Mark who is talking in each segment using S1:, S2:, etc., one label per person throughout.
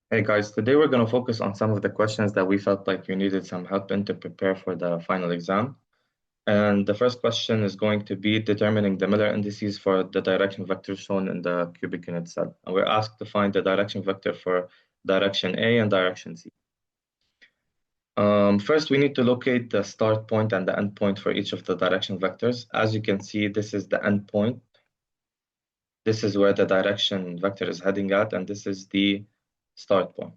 S1: Hey guys, today we're going to focus on some of the questions that we felt like you needed some help in to prepare for the final exam. And the first question is going to be determining the Miller indices for the direction vector shown in the cubic unit cell. And we're asked to find the direction vector for direction A and direction Z. First, we need to locate the start point and the end point for each of the direction vectors. As you can see, this is the end point. This is where the direction vector is heading at, and this is the start point.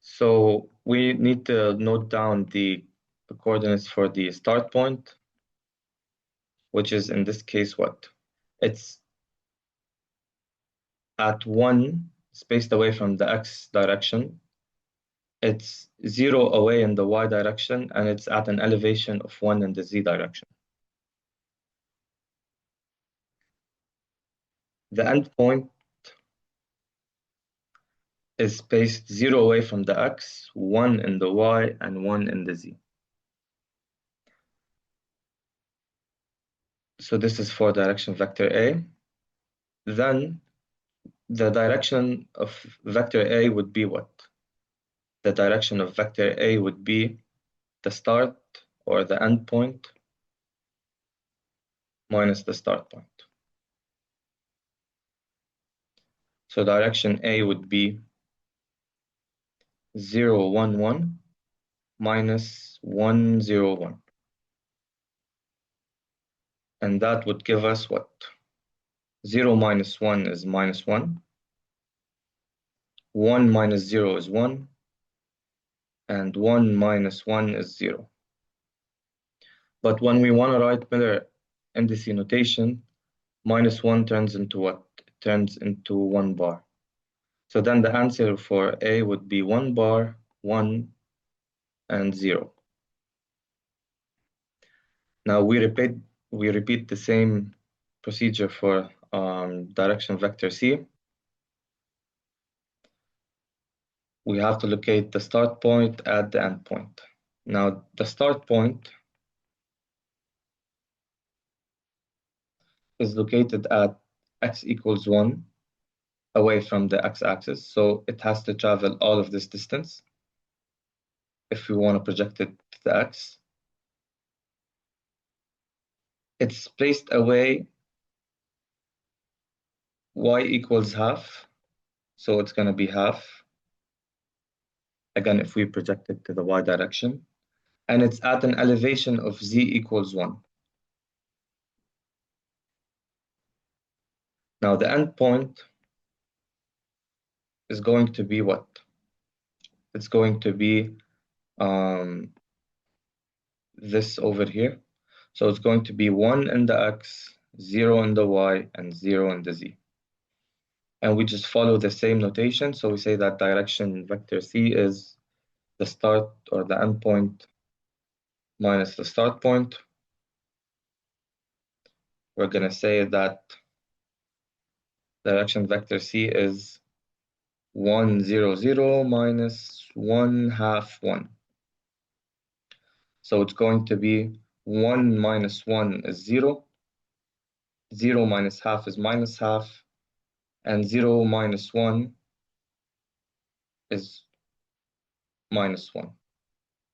S1: So we need to note down the coordinates for the start point, which is in this case what? It's at 1 spaced away from the x direction. It's 0 away in the y direction, and it's at an elevation of 1 in the z direction. The end point is spaced 0 away from the x, 1 in the y, and 1 in the z. So this is for direction vector A. Then the direction of vector A would be what? The direction of vector A would be the start or the end point minus the start point. So direction A would be 0, 1, 1 minus 1, 0, 1. And that would give us what? 0 minus 1 is minus 1. 1 minus 0 is 1. And 1 minus 1 is 0. But when we want to write Miller indice notation, minus 1 turns into what? It turns into 1 bar. So then the answer for A would be 1 bar, 1, and 0. Now we repeat the same procedure for direction vector C. We have to locate the start point at the end point. Now the start point is located at x equals 1 away from the x-axis, so it has to travel all of this distance if we want to project it to the x. It's placed away y equals half, so it's going to be half. Again, if we project it to the y direction, and it's at an elevation of z equals 1. Now the end point is going to be what? It's going to be this over here. So it's going to be 1 in the x, 0 in the y, and 0 in the z. And we just follow the same notation. So we say that direction vector C is the start or the end point minus the start point. We're going to say that direction vector C is 1, 0, 0 minus 1 half 1. So it's going to be 1 minus 1 is 0. 0 minus half is minus half. And 0 minus 1 is minus 1.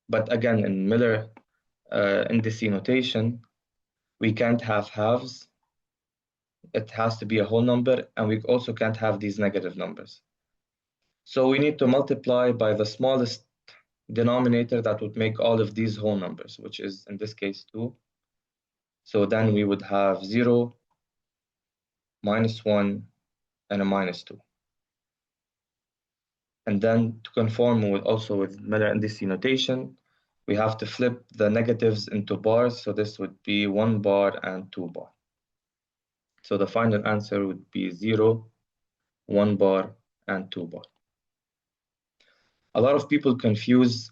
S1: But again, in Miller indice notation, we can't have halves. It has to be a whole number, and we also can't have these negative numbers. So we need to multiply by the smallest denominator that would make all of these whole numbers, which is in this case 2. So then we would have 0, minus 1, and a minus 2. And then to conform also with Miller indice notation, we have to flip the negatives into bars. So this would be 1 bar and 2 bar. So the final answer would be 0, 1 bar, and 2 bar. A lot of people confuse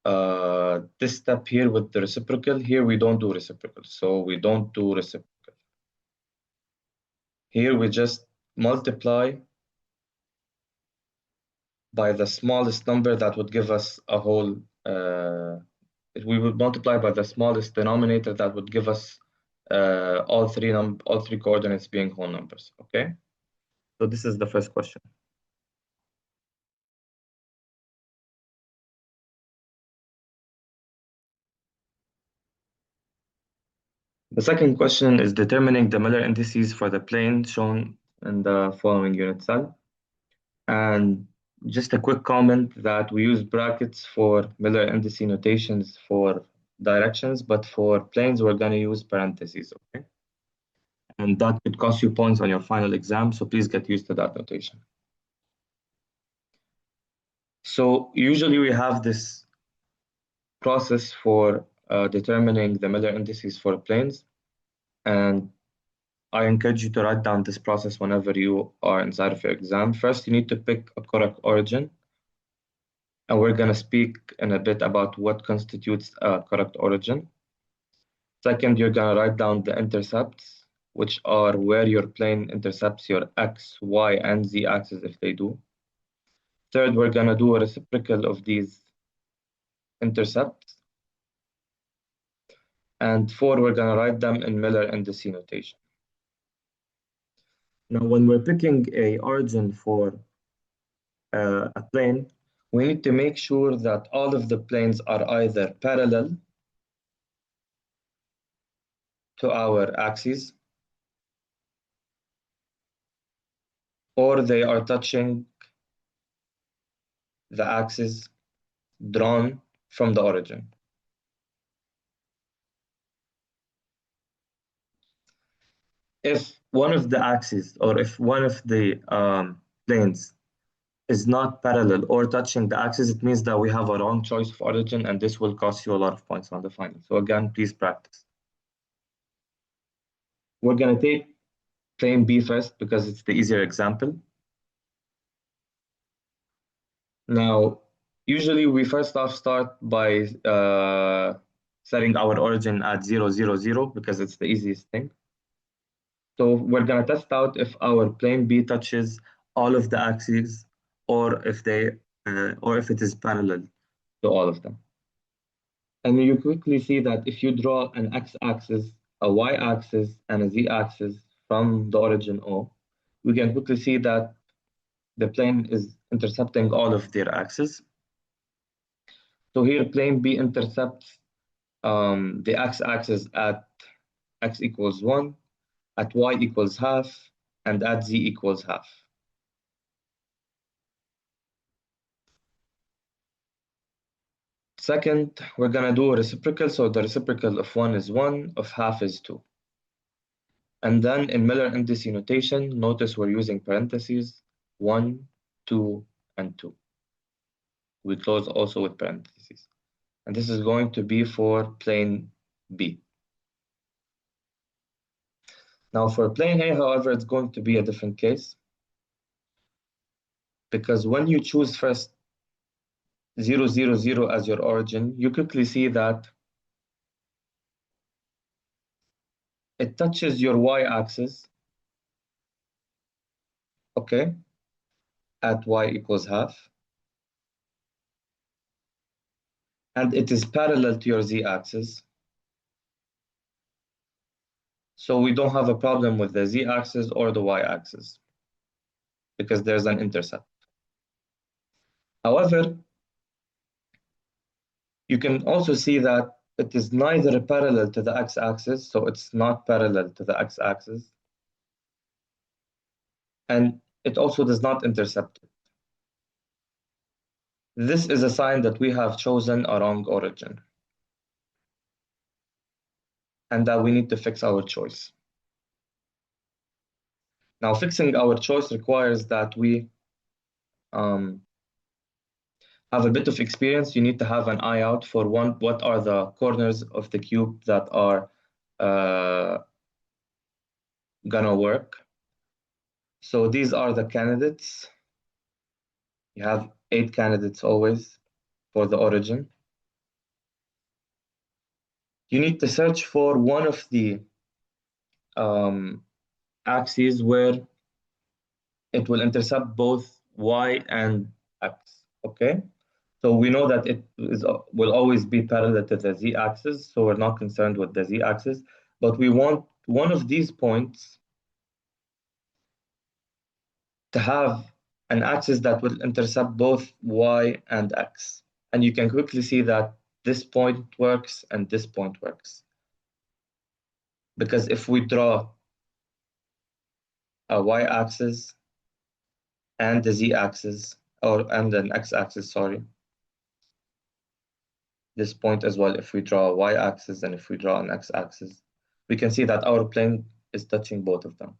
S1: this step here with the reciprocal. Here we don't do reciprocal. So we don't do reciprocal. Here we just multiply by the smallest number that would give us a whole, we would multiply by the smallest denominator that would give us all three coordinates being whole numbers, okay? So this is the first question. The second question is determining the Miller indices for the plane shown in the following unit cell. And just a quick comment that we use brackets for Miller indice notations for directions, but for planes, we're going to use parentheses, okay? And that could cost you points on your final exam, so please get used to that notation. So usually we have this process for determining the Miller indices for planes, and I encourage you to write down this process whenever you are inside of your exam. First, you need to pick a correct origin, and we're going to speak in a bit about what constitutes a correct origin. Second, you're going to write down the intercepts, which are where your plane intercepts your x, y, and z axis if they do. Third, we're going to do a reciprocal of these intercepts. And four, we're going to write them in Miller indice notation. Now, when we're picking a origin for a plane, we need to make sure that all of the planes are either parallel to our axes or they are touching the axis drawn from the origin. If one of the axes or if one of the planes is not parallel or touching the axis, it means that we have a wrong choice of origin and this will cost you a lot of points on the final. So again, please practice. We're going to take plane B first because it's the easier example. Now, usually we first off start by setting our origin at 0, 0, 0 because it's the easiest thing. So we're going to test out if our plane B touches all of the axes or if it is parallel to all of them. And you quickly see that if you draw an x-axis, a y-axis, and a z-axis from the origin O, we can quickly see that the plane is intercepting all of their axes. So here plane B intercepts the x-axis at x equals 1, at y equals half, and at z equals half. Second, we're going to do a reciprocal. So the reciprocal of 1 is 1, of half is 2. And then in Miller indice notation, notice we're using parentheses, 1, 2, and 2. We close also with parentheses. And this is going to be for plane B. Now for plane A, however, it's going to be a different case. Because when you choose first 0, 0, 0 as your origin, you quickly see that it touches your y-axis, okay, at y equals half. And it is parallel to your z-axis. So we don't have a problem with the z-axis or the y-axis because there's an intercept. However, you can also see that it is neither parallel to the x-axis, so it's not parallel to the x-axis, and it also does not intercept it. This is a sign that we have chosen a wrong origin and that we need to fix our choice. Now, fixing our choice requires that we have a bit of experience. You need to have an eye out for what are the corners of the cube that are gonna work. So these are the candidates. You have 8 candidates always for the origin. You need to search for one of the axes where it will intercept both y and x, okay? So we know that will always be parallel to the z-axis, so we're not concerned with the z-axis, but we want one of these points to have an axis that will intercept both y and x. And you can quickly see that this point works and this point works. Because if we draw a y-axis and the z-axis, and an x-axis, sorry, this point as well, if we draw a y-axis and if we draw an x-axis, we can see that our plane is touching both of them.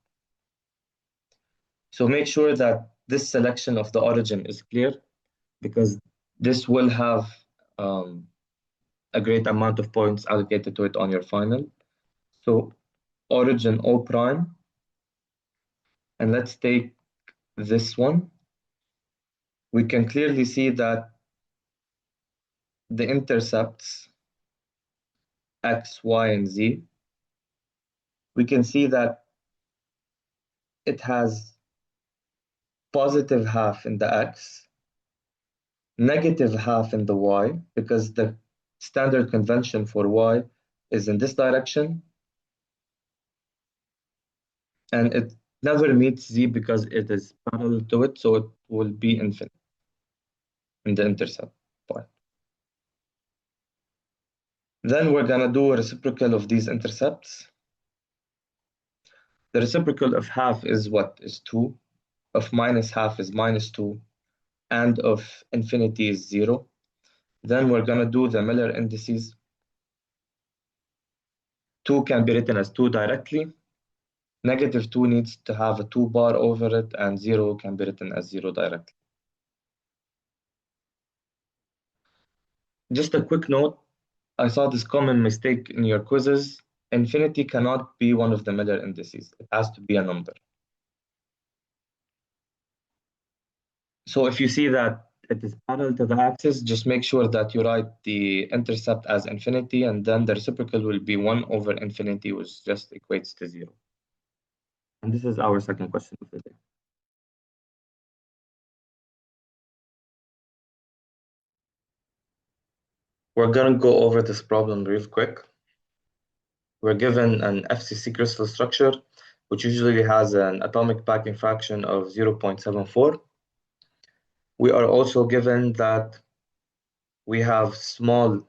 S1: So make sure that this selection of the origin is clear, because this will have a great amount of points allocated to it on your final. So origin O prime, and let's take this one. We can clearly see that the intercepts x, y, and z, we can see that it has positive half in the x, negative half in the y, because the standard convention for y is in this direction, and it never meets z because it is parallel to it, so it will be infinite in the intercept point. Then we're gonna do a reciprocal of these intercepts. The reciprocal of half is what? Is 2. Of minus half is minus 2. And of infinity is 0. Then we're gonna do the Miller indices. 2 can be written as 2 directly. Negative 2 needs to have a 2 bar over it, and 0 can be written as 0 directly. Just a quick note, I saw this common mistake in your quizzes. Infinity cannot be one of the Miller indices. It has to be a number. So if you see that it is parallel to the axis, just make sure that you write the intercept as infinity, and then the reciprocal will be 1 over infinity, which just equates to 0. And this is our second question of the day. We're going to go over this problem real quick. We're given an FCC crystal structure, which usually has an atomic packing fraction of 0.74. We are also given that we have small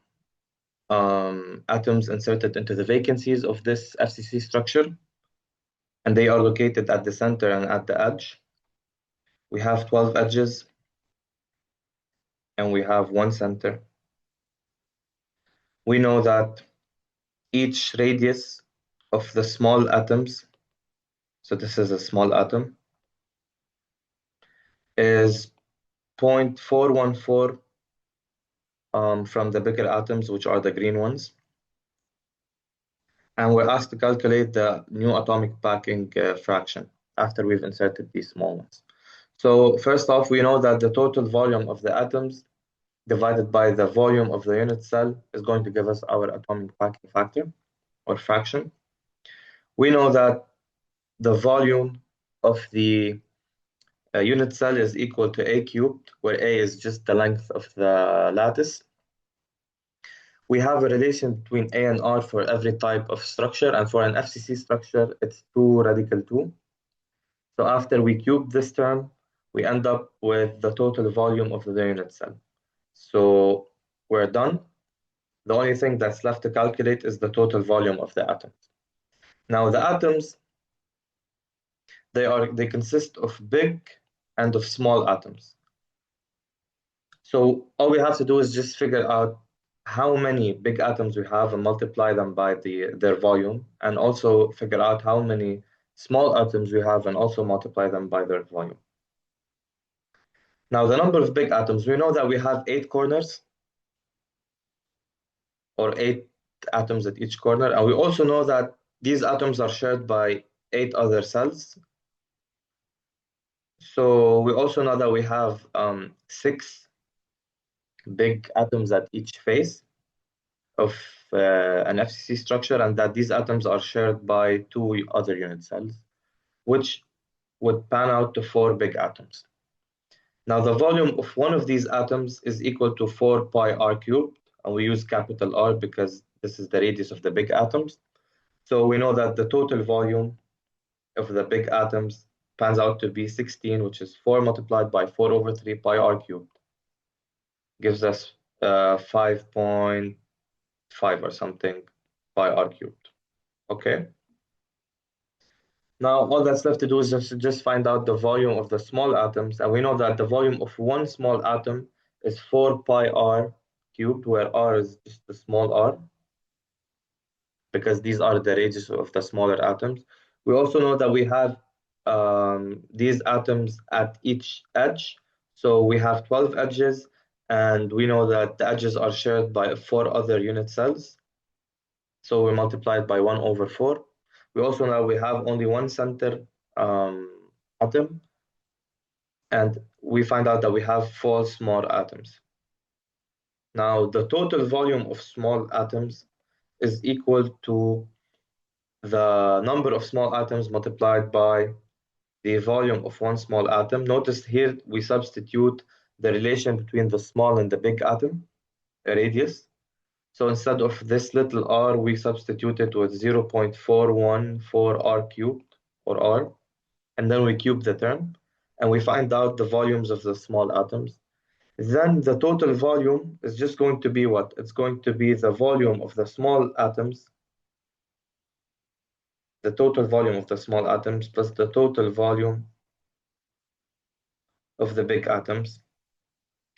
S1: atoms inserted into the vacancies of this FCC structure, and they are located at the center and at the edge. We have 12 edges, and we have one center. We know that each radius of the small atoms, so this is a small atom, is 0.414 from the bigger atoms, which are the green ones. And we're asked to calculate the new atomic packing fraction after we've inserted these small ones. So first off, we know that the total volume of the atoms divided by the volume of the unit cell is going to give us our atomic packing factor or fraction. We know that the volume of the unit cell is equal to a cubed, where a is just the length of the lattice. We have a relation between A and R for every type of structure, and for an FCC structure, it's 2 radical 2. So after we cube this term, we end up with the total volume of the unit cell. So we're done. The only thing that's left to calculate is the total volume of the atoms. Now the atoms, they consist of big and of small atoms. So all we have to do is just figure out how many big atoms we have and multiply them by their volume, and also figure out how many small atoms we have and also multiply them by their volume. Now the number of big atoms, we know that we have 8 corners, or 8 atoms at each corner, and we also know that these atoms are shared by 8 other cells. So we also know that we have 6 big atoms at each face of an FCC structure, and that these atoms are shared by 2 other unit cells, which would pan out to 4 big atoms. Now the volume of one of these atoms is equal to 4 pi r cubed, and we use capital R because this is the radius of the big atoms. So we know that the total volume of the big atoms pans out to be 16, which is 4 multiplied by 4 over 3 pi r cubed. Gives us 5.5 or something pi r cubed. Okay. Now all that's left to do is just find out the volume of the small atoms, and we know that the volume of one small atom is 4 pi r cubed, where r is just the small r, because these are the radius of the smaller atoms. We also know that we have these atoms at each edge. So we have 12 edges, and we know that the edges are shared by 4 other unit cells. So we multiply it by 1 over 4. We also know we have only one center atom, and we find out that we have 4 small atoms. Now, the total volume of small atoms is equal to the number of small atoms multiplied by the volume of one small atom. Notice here we substitute the relation between the small and the big atom, a radius. So instead of this little r, we substitute it with 0.414 r cubed, or r, and then we cube the term, and we find out the volumes of the small atoms. Then the total volume is just going to be what? It's going to be the volume of the small atoms, the total volume of the small atoms plus the total volume of the big atoms.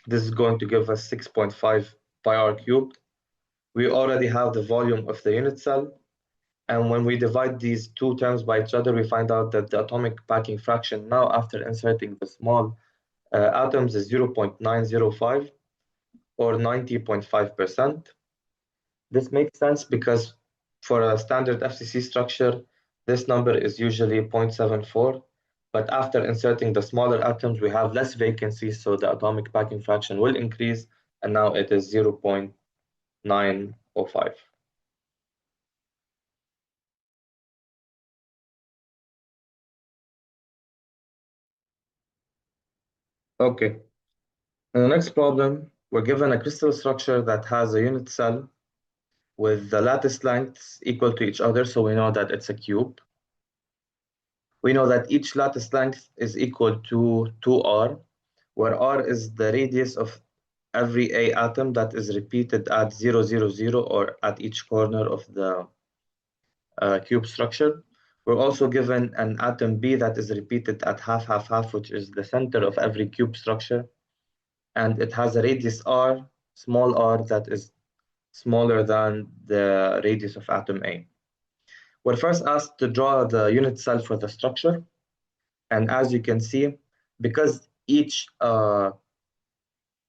S1: This is going to give us 6.5 pi r cubed. We already have the volume of the unit cell. And when we divide these two terms by each other, we find out that the atomic packing fraction now, after inserting the small atoms, is 0.905 or 90.5%. This makes sense because for a standard FCC structure, this number is usually 0.74. But after inserting the smaller atoms, we have less vacancies, so the atomic packing fraction will increase, and now it is 0.905. Okay, in the next problem, we're given a crystal structure that has a unit cell with the lattice lengths equal to each other, so we know that it's a cube. We know that each lattice length is equal to 2r, where r is the radius of every A atom that is repeated at 0, 0, 0, or at each corner of the cube structure. We're also given an atom B that is repeated at half, half, half, which is the center of every cube structure. And it has a radius r, small r, that is smaller than the radius of atom A. We're first asked to draw the unit cell for the structure. And as you can see, because each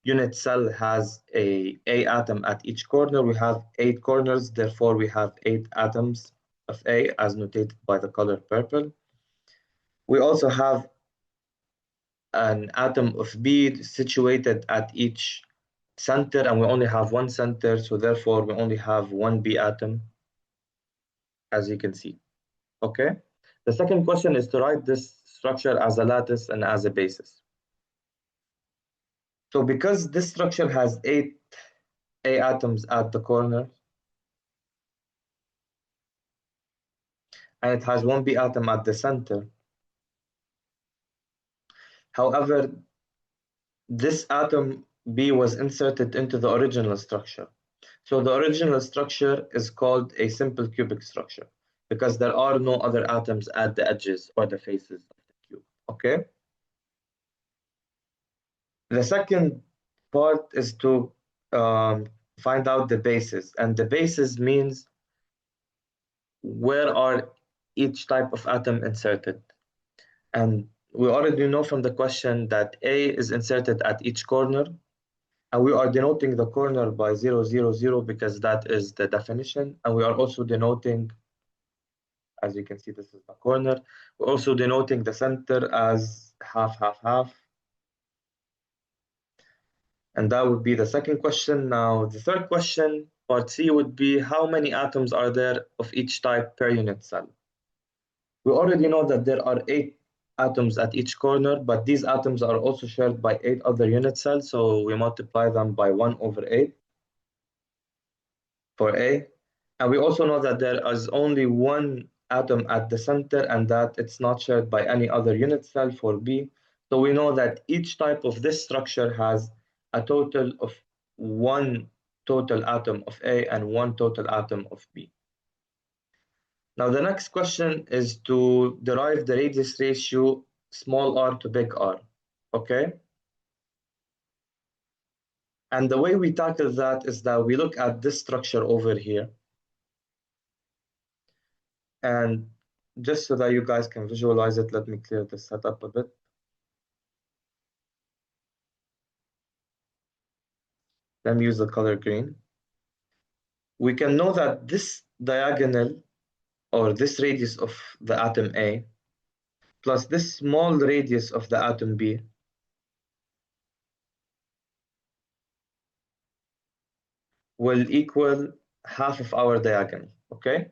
S1: unit cell has a atom at each corner, we have 8 corners, therefore we have 8 atoms of A as notated by the color purple. We also have an atom of B situated at each center, and we only have one center, so therefore we only have one B atom, as you can see. Okay? The second question is to write this structure as a lattice and as a basis. So because this structure has 8 A atoms at the corner, and it has one B atom at the center. However, this atom B was inserted into the original structure. So the original structure is called a simple cubic structure because there are no other atoms at the edges or the faces of the cube. Okay? The second part is to find out the bases, and the bases means where are each type of atom inserted. And we already know from the question that A is inserted at each corner, and we are denoting the corner by 0, 0, 0 because that is the definition. And we are also denoting, as you can see, this is the corner. We're also denoting the center as half, half, half. And that would be the second question. Now, the third question, part C, would be how many atoms are there of each type per unit cell? We already know that there are 8 atoms at each corner, but these atoms are also shared by 8 other unit cells, so we multiply them by 1 over 8 for A. And we also know that there is only one atom at the center and that it's not shared by any other unit cell for B. So we know that each type of this structure has a total of one total atom of A and one total atom of B. Now the next question is to derive the radius ratio small r to big R, okay? And the way we tackle that is that we look at this structure over here. And just so that you guys can visualize it, let me clear this setup a bit. Let me use the color green. We can know that this diagonal or this radius of the atom A plus this small radius of the atom B will equal half of our diagonal, okay?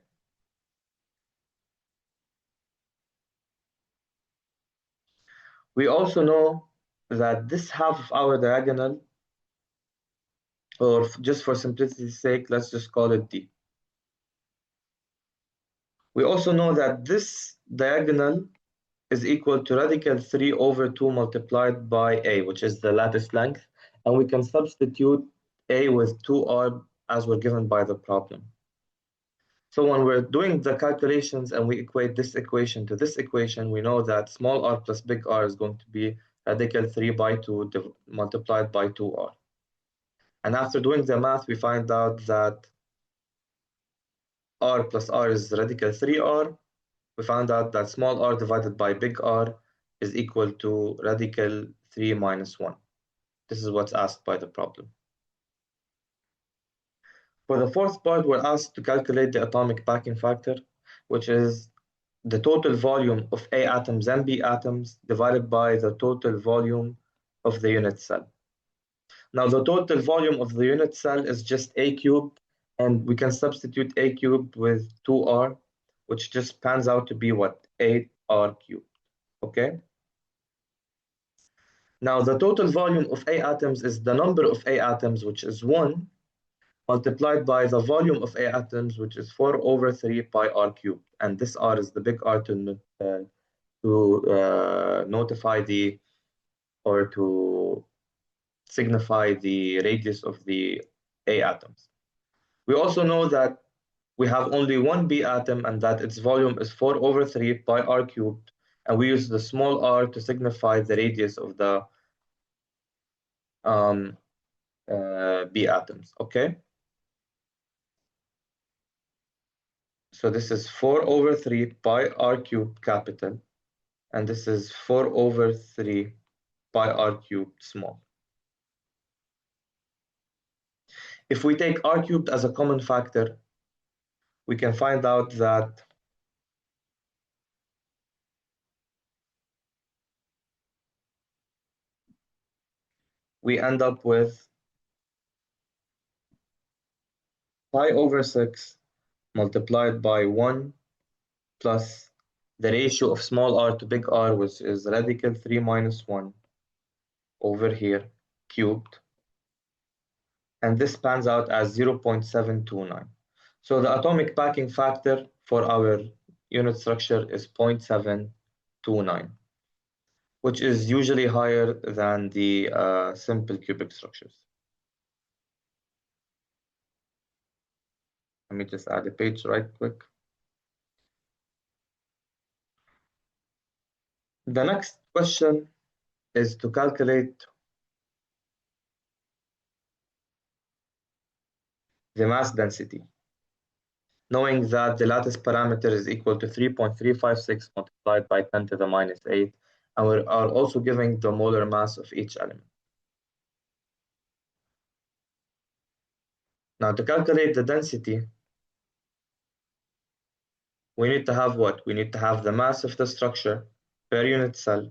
S1: We also know that this half of our diagonal, or just for simplicity's sake, let's just call it D. We also know that this diagonal is equal to radical 3 over 2 multiplied by A, which is the lattice length. And we can substitute A with 2R as we're given by the problem. So when we're doing the calculations and we equate this equation to this equation, we know that small r plus big R is going to be radical 3 by 2 multiplied by 2R. And after doing the math, we find out that R plus R is radical 3R. We found out that small r divided by big R is equal to radical 3 minus 1. This is what's asked by the problem. For the fourth part, we're asked to calculate the atomic packing factor, which is the total volume of A atoms and B atoms divided by the total volume of the unit cell. Now, the total volume of the unit cell is just A cubed, and we can substitute A cubed with 2R, which just pans out to be what? 8R cubed, okay? Now, the total volume of A atoms is the number of A atoms, which is 1, multiplied by the volume of A atoms, which is 4 over 3 pi R cubed. And this R is the big R to notify the, or to signify the radius of the A atoms. We also know that we have only one B atom and that its volume is 4 over 3 pi R cubed. And we use the small r to signify the radius of the B atoms, okay? So this is 4 over 3 pi R cubed capital, and this is 4 over 3 pi R cubed small. If we take R cubed as a common factor, we can find out that we end up with pi over 6 multiplied by 1 plus the ratio of small r to big R, which is radical 3 minus 1 over here cubed. And this pans out as 0.729. So the atomic packing factor for our unit structure is 0.729, which is usually higher than the simple cubic structures. Let me just add a page right quick. The next question is to calculate the mass density, knowing that the lattice parameter is equal to 3.356 multiplied by 10 to the minus 8, and we are also giving the molar mass of each element. Now to calculate the density, we need to have what? We need to have the mass of the structure per unit cell,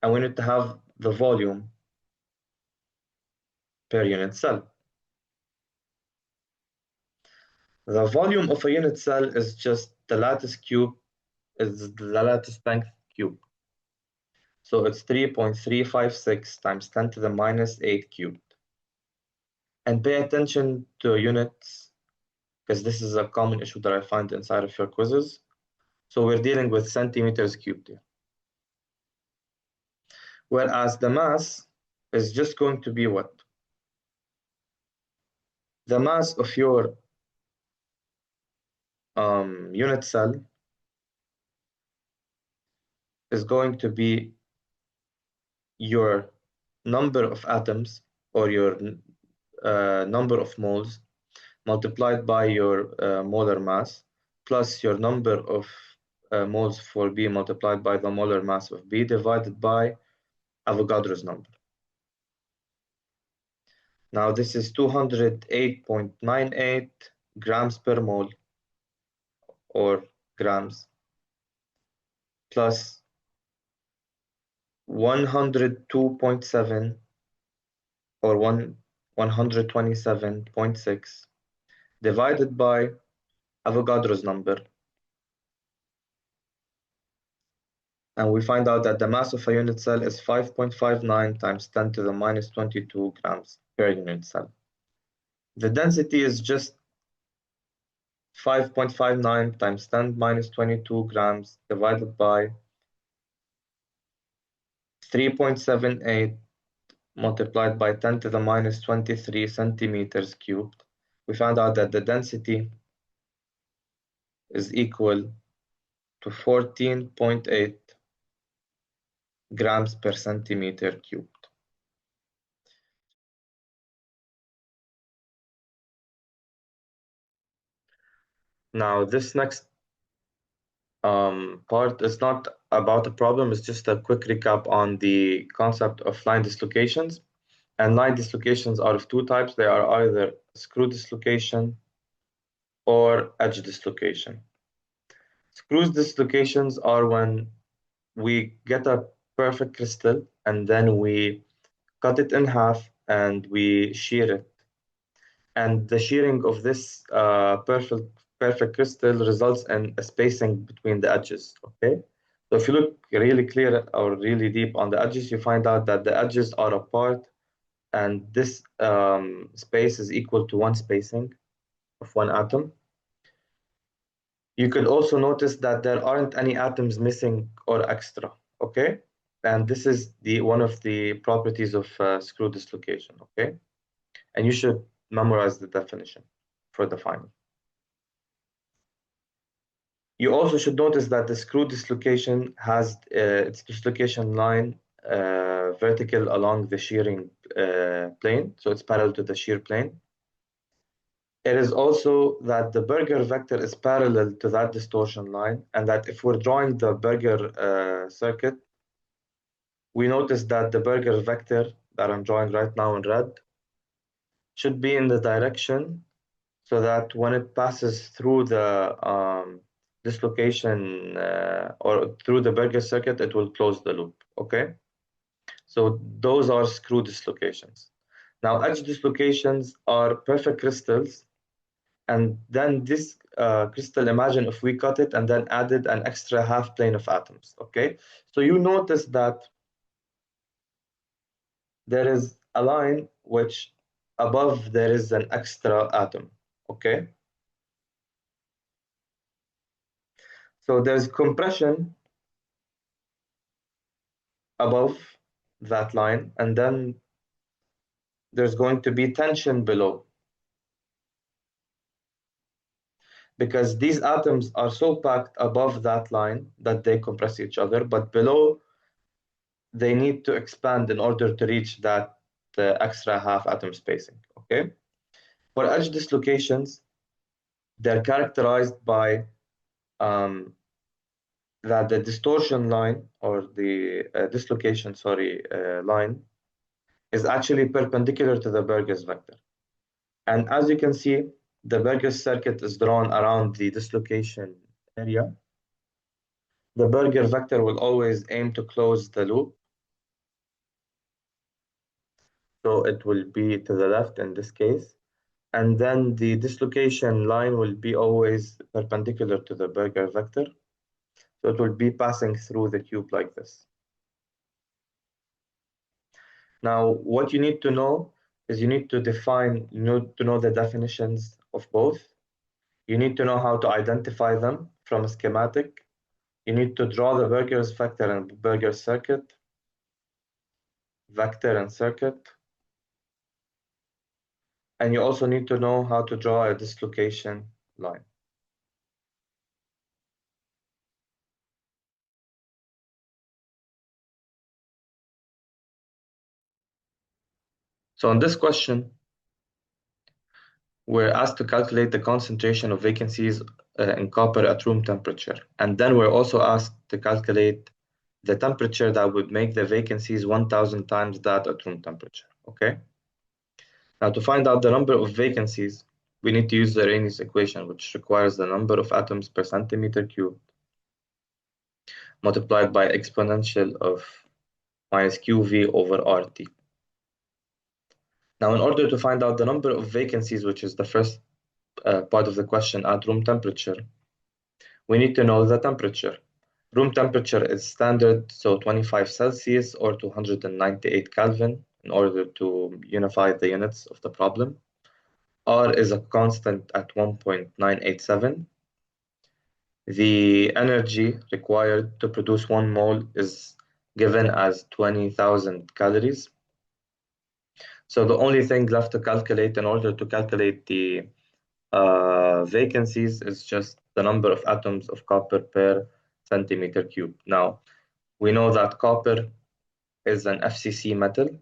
S1: and we need to have the volume per unit cell. The volume of a unit cell is just the lattice cube, is the lattice length cube. So it's 3.356 times 10 to the minus 8 cubed. And pay attention to units, because this is a common issue that I find inside of your quizzes. So we're dealing with centimeters cubed here. Whereas the mass is just going to be what? The mass of your unit cell is going to be your number of atoms or your number of moles multiplied by your molar mass plus your number of moles for B multiplied by the molar mass of B divided by Avogadro's number. Now this is 208.98 grams per mole or grams plus 102.7 or 127.6 divided by Avogadro's number. And we find out that the mass of a unit cell is 5.59 times 10 to the minus 22 grams per unit cell. The density is just 5.59 times 10 minus 22 grams divided by 3.78 multiplied by 10 to the minus 23 centimeters cubed. We found out that the density is equal to 14.8 grams per centimeter cubed. Now, this next part is not about a problem, it's just a quick recap on the concept of line dislocations. And line dislocations are of two types. They are either screw dislocation or edge dislocation. Screw dislocations are when we get a perfect crystal and then we cut it in half and we shear it. And the shearing of this perfect crystal results in a spacing between the edges, okay? So if you look really clear or really deep on the edges, you find out that the edges are apart and this space is equal to one spacing of one atom. You could also notice that there aren't any atoms missing or extra, okay? And this is one of the properties of screw dislocation, okay? And you should memorize the definition for the final. You also should notice that the screw dislocation has its dislocation line vertical along the shearing plane, so it's parallel to the shear plane. It is also that the Berger vector is parallel to that distortion line, and that if we're drawing the Berger circuit, we notice that the Berger vector that I'm drawing right now in red should be in the direction so that when it passes through the dislocation or through the Berger circuit, it will close the loop, okay? So those are screw dislocations. Now, edge dislocations are perfect crystals. And then this crystal, imagine if we cut it and then added an extra half plane of atoms, okay? So you notice that there is a line which above there is an extra atom, okay? So there's compression above that line, and then there's going to be tension below. Because these atoms are so packed above that line that they compress each other, but below they need to expand in order to reach that extra half atom spacing, okay? For edge dislocations, they're characterized by that the distortion line or the dislocation, line is actually perpendicular to the Berger's vector. And as you can see, the Berger's circuit is drawn around the dislocation area. The Berger vector will always aim to close the loop. So it will be to the left in this case. And then the dislocation line will be always perpendicular to the Berger vector. So it will be passing through the cube like this. Now, what you need to know is you need to know the definitions of both. You need to know how to identify them from a schematic. You need to draw the Burger's vector and Burger's circuit, vector and circuit. And you also need to know how to draw a dislocation line. So in this question, we're asked to calculate the concentration of vacancies in copper at room temperature. And then we're also asked to calculate the temperature that would make the vacancies 1000 times that at room temperature, okay? Now to find out the number of vacancies, we need to use the Arrhenius equation, which requires the number of atoms per centimeter cubed multiplied by exponential of minus QV over RT. Now, in order to find out the number of vacancies, which is the first part of the question at room temperature, we need to know the temperature. Room temperature is standard, so 25 Celsius or 298 Kelvin in order to unify the units of the problem. R is a constant at 1.987. The energy required to produce 1 mole is given as 20,000 calories. So the only thing left to calculate in order to calculate the vacancies is just the number of atoms of copper per centimeter cube. Now, we know that copper is an FCC metal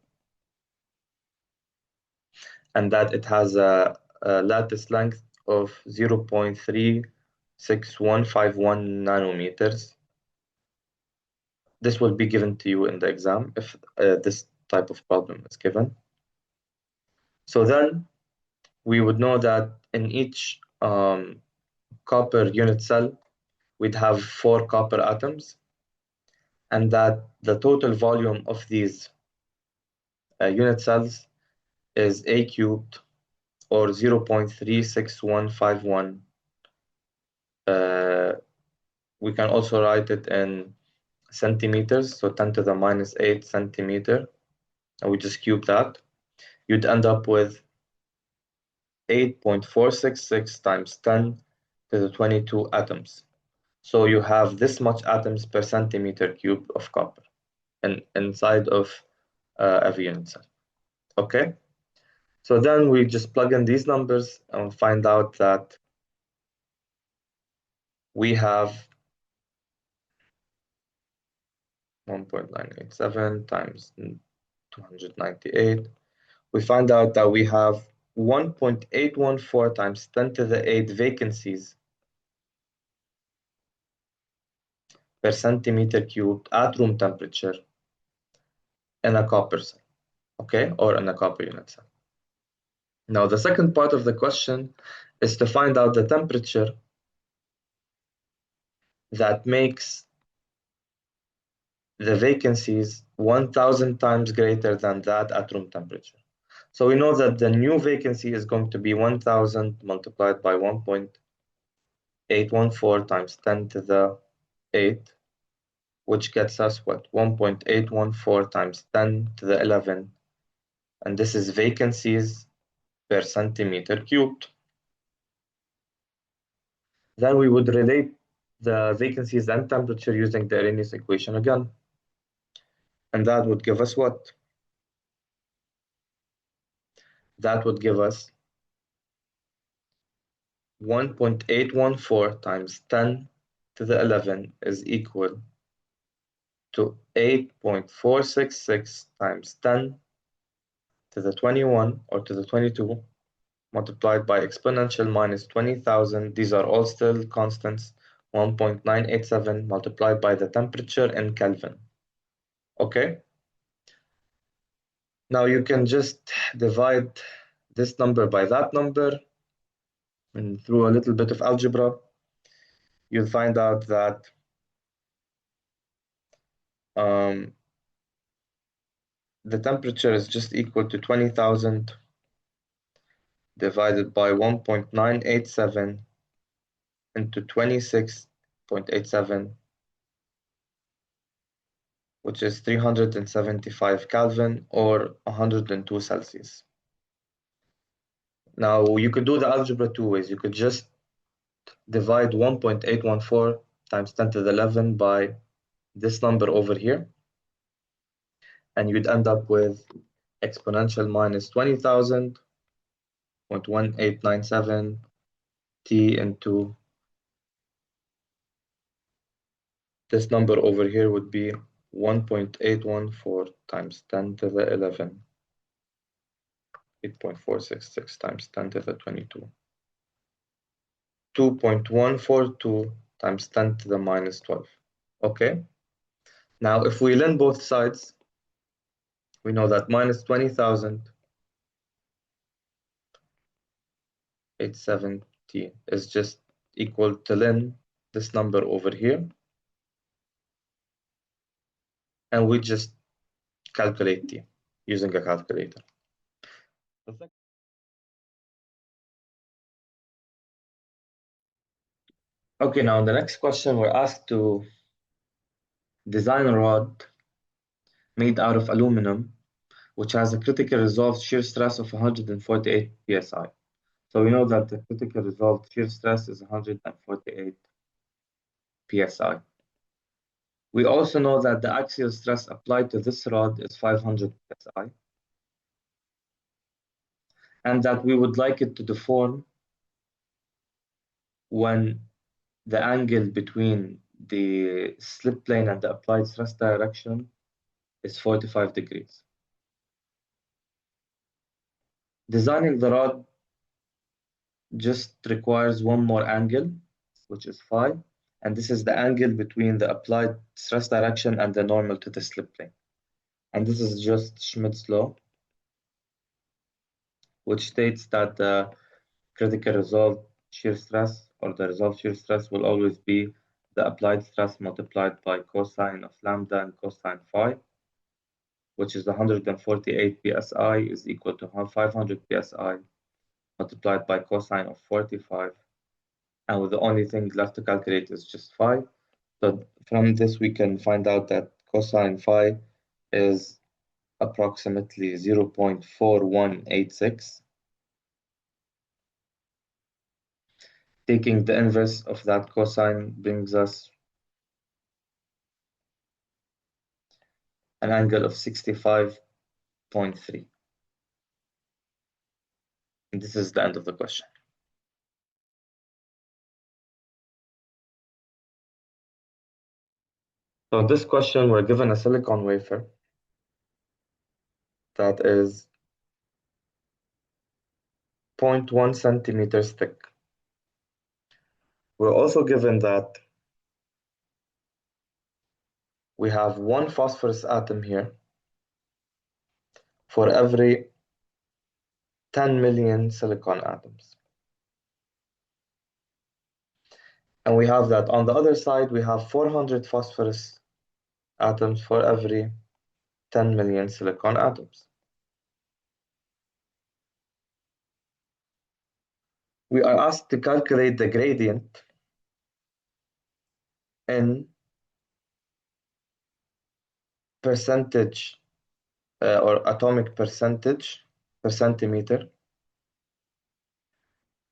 S1: and that it has a lattice length of 0.36151 nanometers. This will be given to you in the exam if this type of problem is given. So then we would know that in each copper unit cell, we'd have 4 copper atoms, and that the total volume of these unit cells is A cubed or 0.36151. We can also write it in centimeters, so 10 to the minus 8 centimeter, and we just cube that. You'd end up with 8.466 times 10 to the 22 atoms. So you have this much atoms per centimeter cube of copper inside of every unit cell. Okay? So then we just plug in these numbers and find out that we have 1.987 times 298. We find out that we have 1.814 times 10 to the 8 vacancies per centimeter cubed at room temperature in a copper cell, okay, or in a copper unit cell. Now, the second part of the question is to find out the temperature that makes the vacancies 1000 times greater than that at room temperature. So we know that the new vacancy is going to be 1000 multiplied by 1.814 times 10 to the 8, which gets us what? 1.814 times 10 to the 11. And this is vacancies per centimeter cubed. Then we would relate the vacancies and temperature using the Arrhenius equation again. And that would give us what? That would give us 1.814 times 10 to the 11 is equal to 8.466 times 10 to the 21 or to the 22 multiplied by exponential minus 20,000. These are all still constants. 1.987 multiplied by the temperature in Kelvin. Okay? Now you can just divide this number by that number, and through a little bit of algebra, you'll find out that the temperature is just equal to 20,000 divided by 1.987 into 26.87, which is 375 Kelvin or 102 Celsius. Now, you could do the algebra two ways. You could just divide 1.814 times 10 to the 11 by this number over here, and you'd end up with exponential minus 20,000.1897 t into this number over here would be 1.814 times 10 to the 11, 8.466 times 10 to the 22, 2.142 times 10 to the minus 12. Okay, now if we lend both sides, we know that minus 20,870 is just equal to ln this number over here, and we just calculate t using a calculator. Okay, now in the next question, we're asked to design a rod made out of aluminum, which has a critical resolved shear stress of 148 psi. So we know that the critical resolved shear stress is 148 psi. We also know that the axial stress applied to this rod is 500 psi, and that we would like it to deform when the angle between the slip plane and the applied stress direction is 45 degrees. Designing the rod just requires one more angle, which is phi, and this is the angle between the applied stress direction and the normal to the slip plane. And this is just Schmidt's law, which states that the critical resolved shear stress, or the resolved shear stress, will always be the applied stress multiplied by cosine of lambda and cosine phi, which is 148 psi is equal to 500 psi multiplied by cosine of 45, and with the only thing left to calculate is just phi. So from this we can find out that cosine phi is approximately 0.4186. Taking the inverse of that cosine brings us an angle of 65.3. And this is the end of the question. So in this question, we're given a silicon wafer that is 0.1 centimeters thick. We're also given that we have one phosphorus atom here for every 10 million silicon atoms. And we have that on the other side, we have 400 phosphorus atoms for every 10 million silicon atoms. We are asked to calculate the gradient in percentage or atomic percentage per centimeter.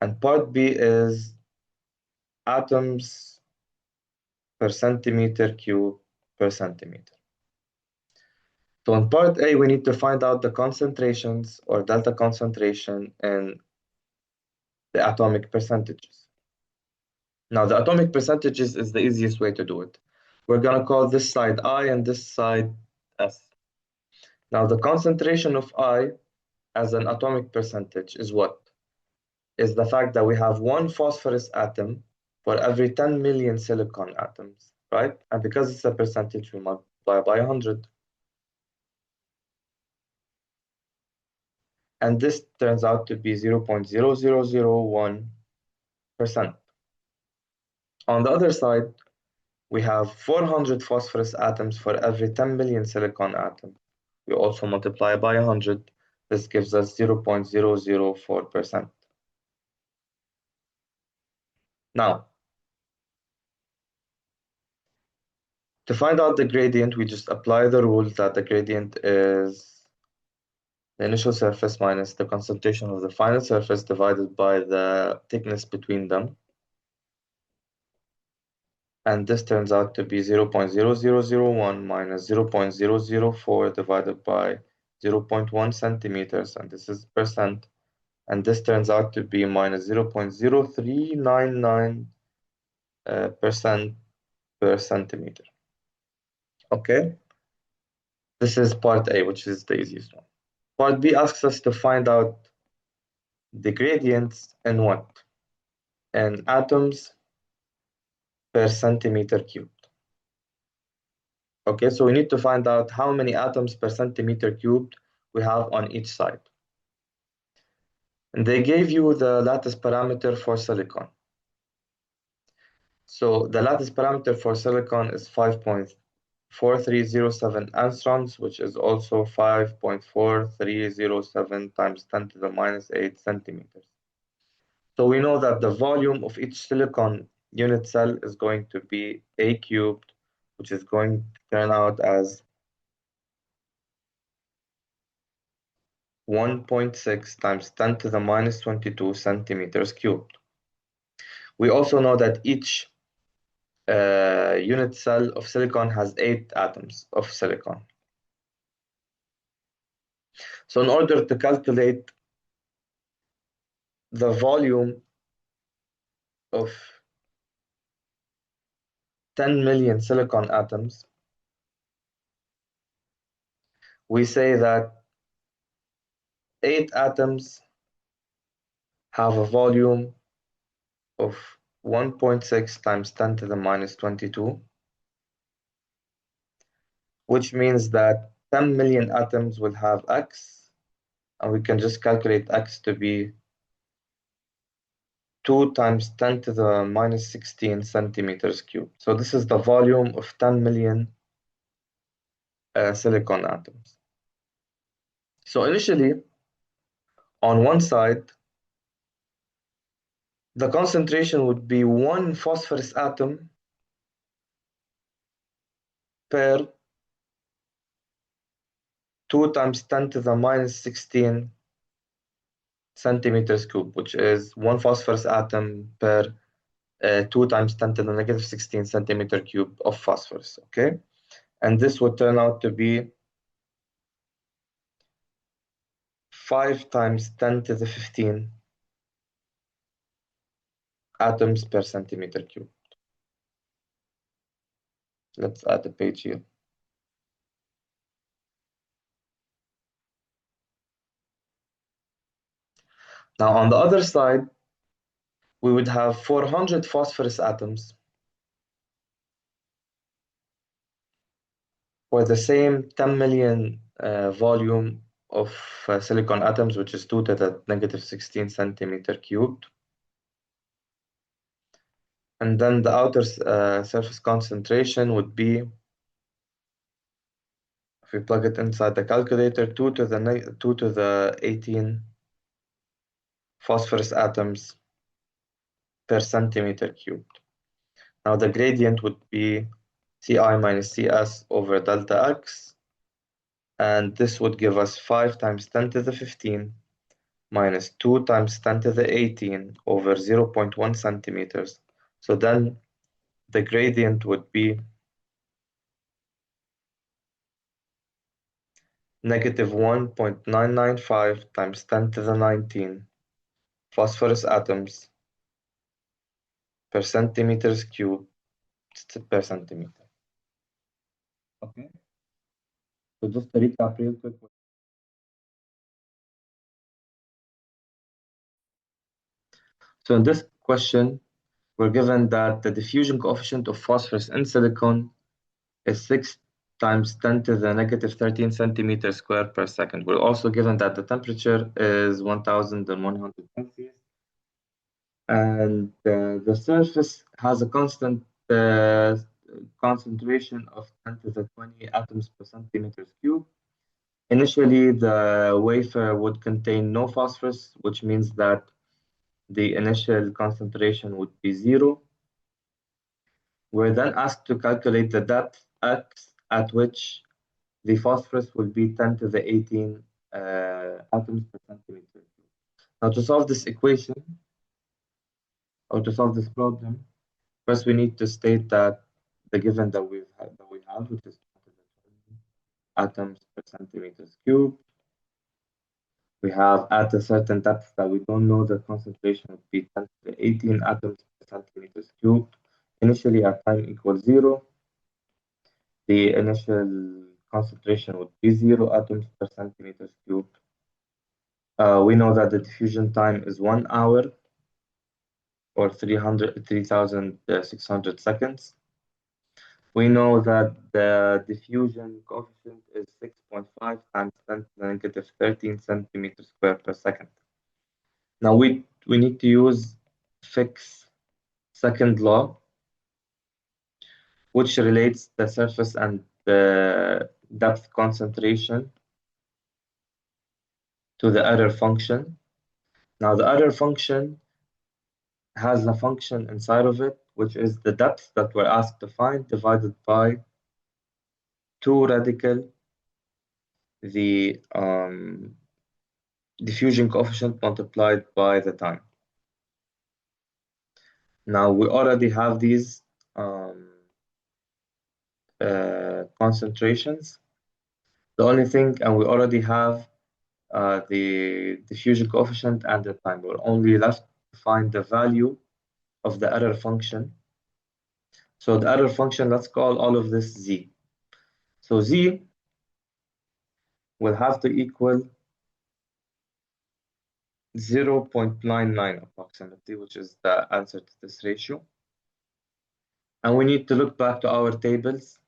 S1: And part B is atoms per centimeter cube per centimeter. So in part A, we need to find out the concentrations or delta concentration in the atomic percentages. Now, the atomic percentages is the easiest way to do it. We're going to call this side I and this side S. Now, the concentration of I as an atomic percentage is what? Is the fact that we have one phosphorus atom for every 10 million silicon atoms, right? And because it's a percentage, we multiply by 100. And this turns out to be 0.0001%. On the other side, we have 400 phosphorus atoms for every 10 million silicon atoms. We also multiply by 100. This gives us 0.004%. Now, to find out the gradient, we just apply the rule that the gradient is the initial surface minus the concentration of the final surface divided by the thickness between them. And this turns out to be 0.0001 minus 0.004 divided by 0.1 centimeters, and this is percent. And this turns out to be minus 0.0399 percent per centimeter. Okay, this is part A, which is the easiest one. Part B asks us to find out the gradients in what? In atoms per centimeter cubed. Okay, so we need to find out how many atoms per centimeter cubed we have on each side. And they gave you the lattice parameter for silicon. So the lattice parameter for silicon is 5.4307 angstroms, which is also 5.4307 times 10 to the minus 8 centimeters. So we know that the volume of each silicon unit cell is going to be A cubed, which is going to turn out as 1.6 times 10 to the minus 22 centimeters cubed. We also know that each unit cell of silicon has 8 atoms of silicon. So in order to calculate the volume of 10 million silicon atoms, we say that 8 atoms have a volume of 1.6 times 10 to the minus 22, which means that 10 million atoms will have X, and we can just calculate X to be 2 times 10 to the minus 16 centimeters cubed. So this is the volume of 10 million silicon atoms. So initially, on one side, the concentration would be 1 phosphorus atom per 2 times 10 to the minus 16 centimeters cube, which is 1 phosphorus atom per 2 times 10 to the negative 16 centimeter cube of phosphorus, okay? And this would turn out to be 5 times 10 to the 15 atoms per centimeter cube. Let's add a page here. Now on the other side, we would have 400 phosphorus atoms for the same 10 million volume of silicon atoms, which is 2 to the negative 16 centimeter cubed. And then the outer surface concentration would be, if we plug it inside the calculator, 2 to the 18 phosphorus atoms per centimeter cubed. Now the gradient would be Ci minus Cs over delta X, and this would give us 5 times 10 to the 15 minus 2 times 10 to the 18 over 0.1 centimeters. So then the gradient would be negative 1.995 times 10 to the 19 phosphorus atoms per centimeters cubed per centimeter. Okay. So just to recap real quick. So in this question, we're given that the diffusion coefficient of phosphorus in silicon is 6 times 10 to the negative 13 centimeters square per second. We're also given that the temperature is 1100 Celsius, and the surface has a constant concentration of 10 to the 20 atoms per centimeters cube. Initially, the wafer would contain no phosphorus, which means that the initial concentration would be 0. We're then asked to calculate the depth x at which the phosphorus will be 10 to the 18 atoms per centimeter. Now to solve this equation, or to solve this problem, First, we need to state that the given that we have, which is 220 atoms per centimeters cubed. We have at a certain depth that we don't know the concentration would be 10 to the 18 atoms per centimeters cubed. Initially, at time equals 0, the initial concentration would be 0 atoms per centimeters cubed. We know that the diffusion time is 1 hour or 3,600 seconds. We know that the diffusion coefficient is 6.5 times 10 to the negative 13 centimeters squared per second. Now we need to use Fick's second law, which relates the surface and the depth concentration to the error function. Now the error function has a function inside of it, which is the depth that we're asked to find divided by 2 radical the diffusion coefficient multiplied by the time. Now we already have these concentrations. The only thing, and we already have the diffusion coefficient and the time. We're only left to find the value of the error function. So the error function, let's call all of this z. So z will have to equal 0.99 approximately, which is the answer to this ratio. And we need to look back to our tables,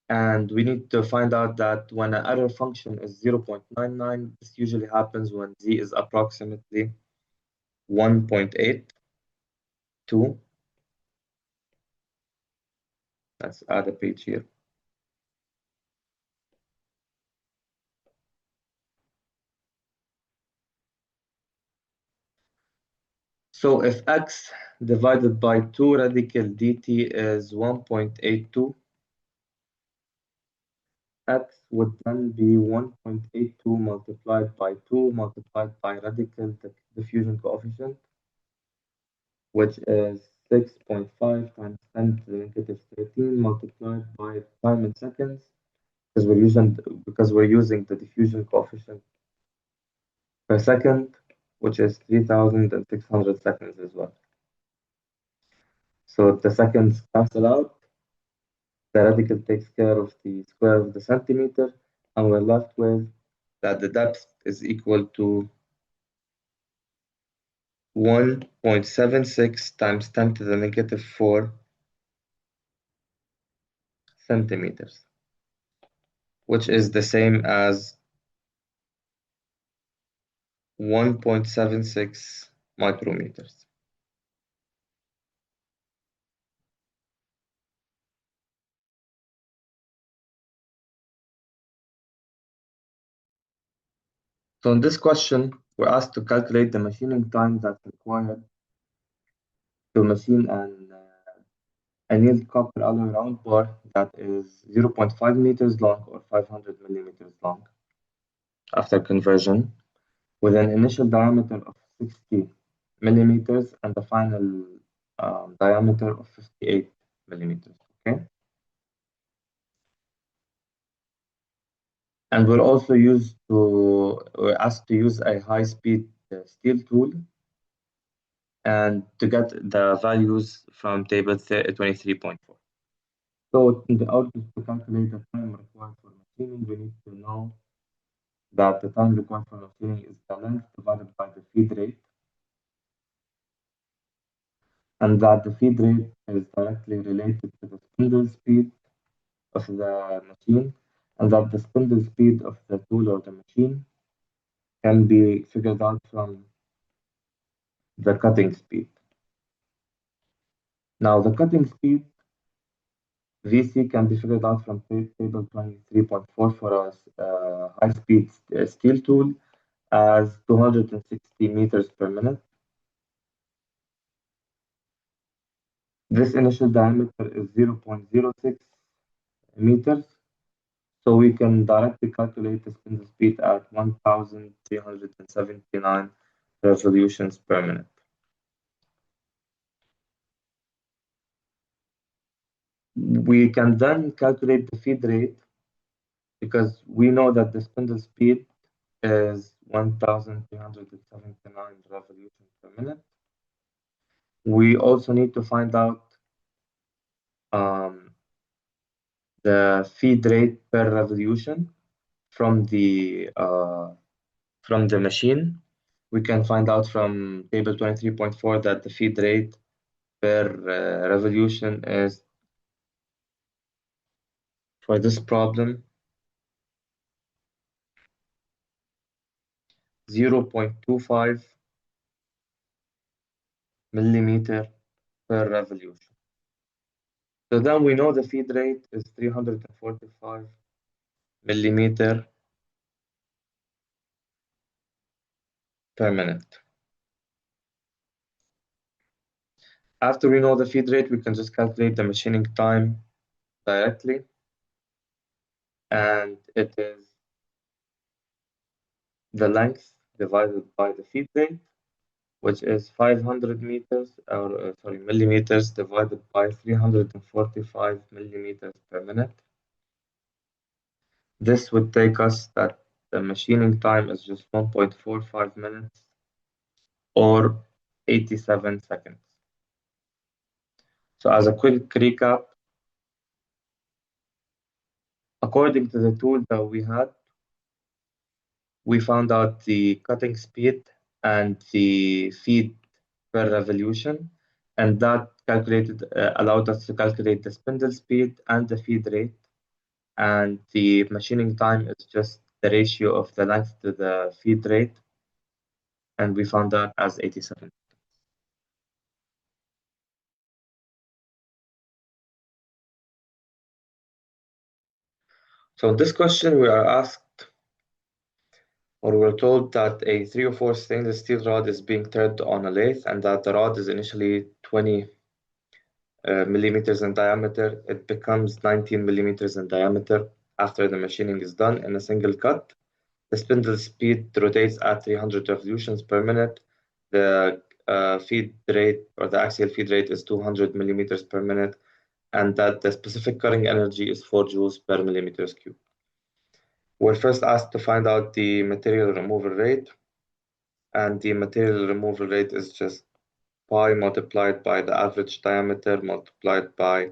S1: and we need to find out that when an error function is 0.99, this usually happens when z is approximately 1.82. Let's add a page here. So if x divided by 2 radical dt is 1.82, x would then be 1.82 multiplied by 2 multiplied by radical diffusion coefficient, which is 6.5 times 10 to the negative 13 multiplied by time in seconds, because we're using the diffusion coefficient per second, which is 3,600 seconds as well. So the seconds cancel out. The radical takes care of the square of the centimeter, and we're left with that the depth is equal to 1.76 times 10 to the negative 4 centimeters, which is the same as 1.76 micrometers. So in this question, we're asked to calculate the machining time that's required to machine an annealed copper alloy round bar that is 0.5 meters long or 500 millimeters long after conversion, with an initial diameter of 60 millimeters and a final diameter of 58 millimeters. Okay, and we're asked to use a high-speed steel tool and to get the values from table 23.4. So in order to calculate the time required for machining, we need to know that the time required for machining is the length divided by the feed rate, and that the feed rate is directly related to the spindle speed of the machine, and that the spindle speed of the tool or the machine can be figured out from the cutting speed. Now, the cutting speed VC can be figured out from table 23.4 for a high-speed steel tool as 260 meters per minute. This initial diameter is 0.06 meters, so we can directly calculate the spindle speed at 1,379 revolutions per minute. We can then calculate the feed rate because we know that the spindle speed is 1,379 revolutions per minute. We also need to find out um, the feed rate per revolution from the machine. We can find out from table 23.4 that the feed rate per revolution is, for this problem, 0.25 millimeter per revolution. So then we know the feed rate is 345 millimeter per minute. After we know the feed rate, we can just calculate the machining time directly, and it is the length divided by the feed rate, which is 500 meters, or sorry, millimeters divided by 345 millimeters per minute. This would take us that the machining time is just 1.45 minutes or 87 seconds. So as a quick recap, according to the tool that we had, we found out the cutting speed and the feed per revolution, and that allowed us to calculate the spindle speed and the feed rate, and the machining time is just the ratio of the length to the feed rate, and we found that as 87. So in this question, we are asked, or we're told that a 304 stainless steel rod is being turned on a lathe, and that the rod is initially 20 millimeters in diameter. It becomes 19 millimeters in diameter after the machining is done in a single cut. The spindle speed rotates at 300 revolutions per minute. The feed rate, or the axial feed rate, is 200 millimeters per minute, and that the specific cutting energy is 4 joules per millimeters cube. We're first asked to find out the material removal rate, and the material removal rate is just pi multiplied by the average diameter multiplied by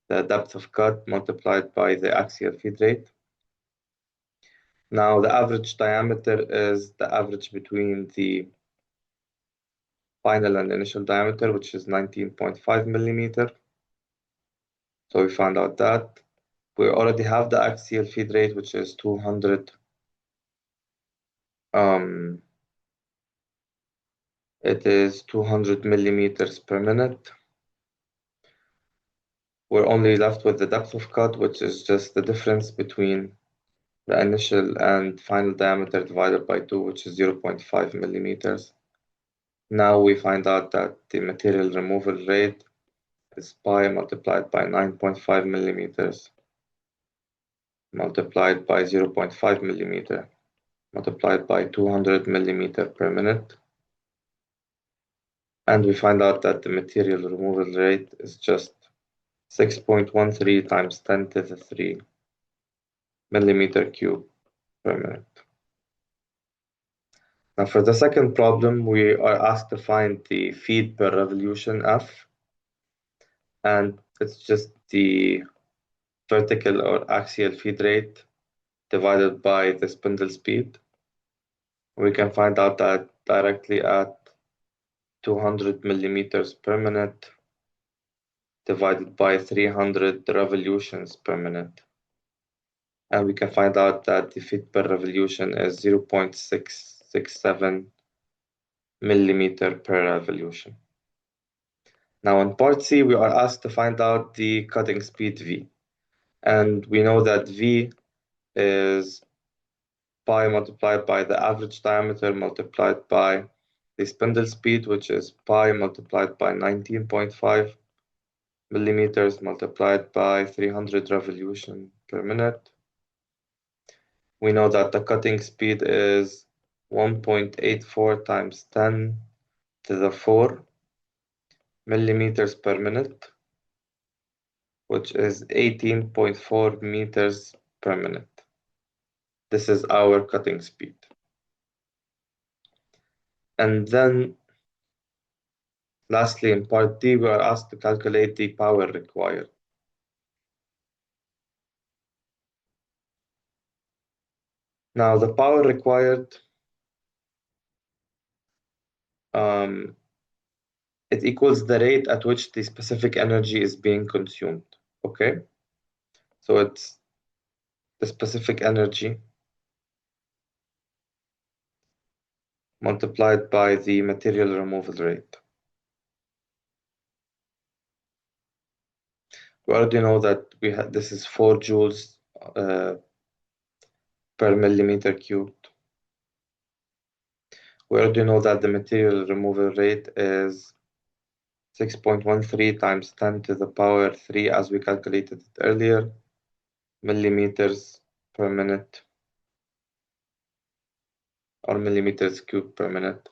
S1: the depth of cut multiplied by the axial feed rate. Now, the average diameter is the average between the final and initial diameter, which is 19.5 millimeter. So we found out that. We already have the axial feed rate, which is 200. It is 200 millimeters per minute. We're only left with the depth of cut, which is just the difference between the initial and final diameter divided by 2, which is 0.5 millimeters. Now we find out that the material removal rate is pi multiplied by 9.5 millimeters multiplied by 0.5 millimeter multiplied by 200 millimeter per minute. And we find out that the material removal rate is just 6.13 times 10 to the 3 millimeter cube per minute. Now for the second problem, we are asked to find the feed per revolution F, and it's just the vertical or axial feed rate divided by the spindle speed. We can find out that directly at 200 millimeters per minute divided by 300 revolutions per minute. And we can find out that the feed per revolution is 0.667 millimeter per revolution. Now in part C, we are asked to find out the cutting speed V. And we know that V is pi multiplied by the average diameter multiplied by the spindle speed, which is pi multiplied by 19.5 millimeters multiplied by 300 revolution per minute. We know that the cutting speed is 1.84 times 10 to the 4 millimeters per minute. which is 18.4 meters per minute. This is our cutting speed. And then lastly, in part D, we are asked to calculate the power required. Now, the power required, um, it equals the rate at which the specific energy is being consumed. Okay? So it's the specific energy multiplied by the material removal rate. We already know that this is 4 joules per millimeter cubed. We already know that the material removal rate is 6.13 times 10 to the power 3 as we calculated it earlier, millimeters per minute or millimeters cubed per minute.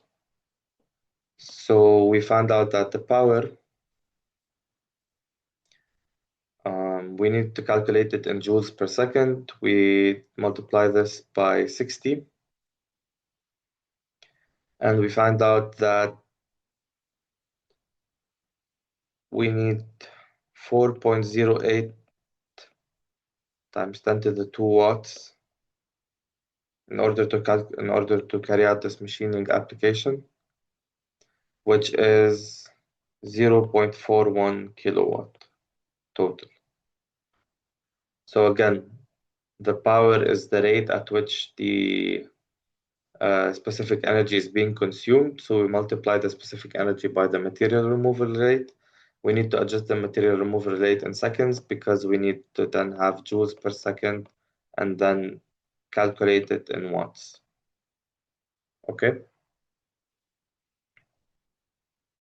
S1: So we found out that the power, we need to calculate it in joules per second. We multiply this by 60 and we find out that we need 4.08 times 10 to the 2 watts in order to carry out this machining application, which is 0.41 kilowatt total. So again, the power is the rate at which the specific energy is being consumed. So we multiply the specific energy by the material removal rate. We need to adjust the material removal rate in seconds because we need to then have joules per second and then calculate it in watts. Okay.